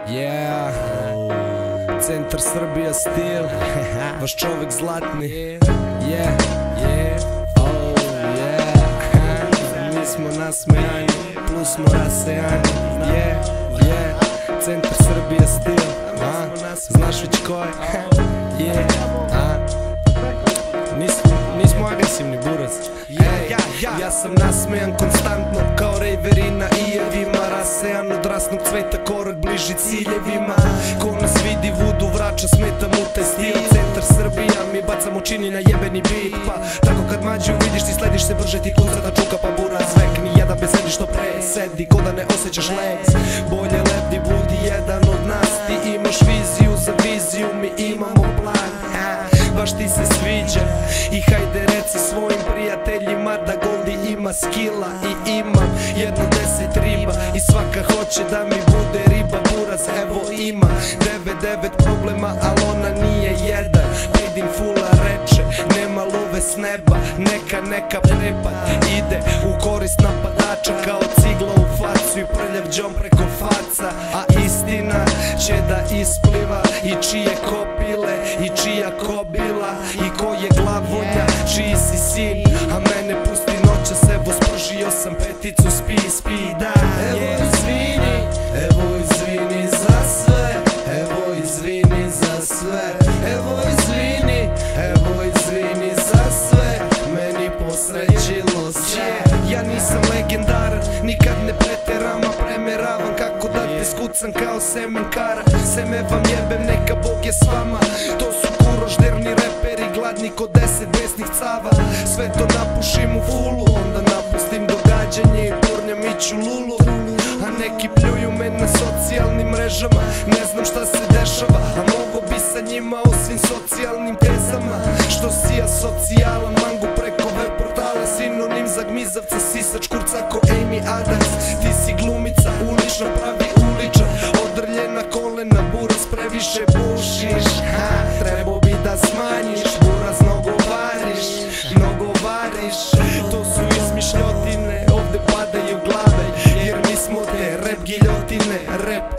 Yeah, Centar Srbija stil, vaš čovek zlatni. Yeah, oh yeah, mi smo nasmejani, plus smo rasejani. Yeah, Centar Srbija stil, znaš već ko je. Nismo agresivni, burac. Ja sam nasmejan konstantno kao rejveri na ijevima, rasejan od rasnog cveta, korak bliži ciljevima. Ko nas vidi vudu vraća, smeta mu taj stil. Centar Srbija, mi bacamo čini na jebeni beat. Pa tako kad mađu vidiš ti slediš se brže, ti kuca da čuka pa burac zvekni. Jedan bez sedi što pre sedi, ko da ne osjećaš legs. Bolje lebdi budi jedan od nas, ti imaš viziju za viziju, mi imamo plan. Baš ti se sviđa i hajde reci svojim prijateljima da Goldi ima skila i imam 1-10 riba i svaka hoće da mi bude riba, buraz evo ima 9 problema, al ona nije jedan. Vidim fula reče, nema love s neba, neka prepad ide u korist napadača kao cigla u facu i prljav džom preko faca. A istina će da ispliva i čije kopile i čija kobila i ko je glavonja, čiji si sin, a mene pusti noćas, evo spržio sam peticu, spi, da. Evo izvini za sve, evo izvini za sve, evo izvini za sve, meni posrećilo se. Ja nisam legendaran, nikad ne preteram, a premeravam kako da te skucam kao semenkara. Seme vam jebem, neka Bog je s vama, to su kurožderni reperi, gladni ko 10 besnih cava. Sve to napušim u fulu, onda napustim događanje i purnjam iću lulu. A neki pljuju me na socijalnim mrežama, ne znam šta se dešava, a mogo bi sa njima o svim socijalnim tezama. Što si asocijalan, mangu preko web portala, sinonim za gmizavca, sisač kurca ko Amy Adams. Ti si glumica, ulična, pravi uličan, odrljena kolena, buraz previše bušiš. Trebao bi da smanjiš, buraz mnogo variš. To su izmišljotine, ovde padaju glave, jer mi smo te rap giljotine, rap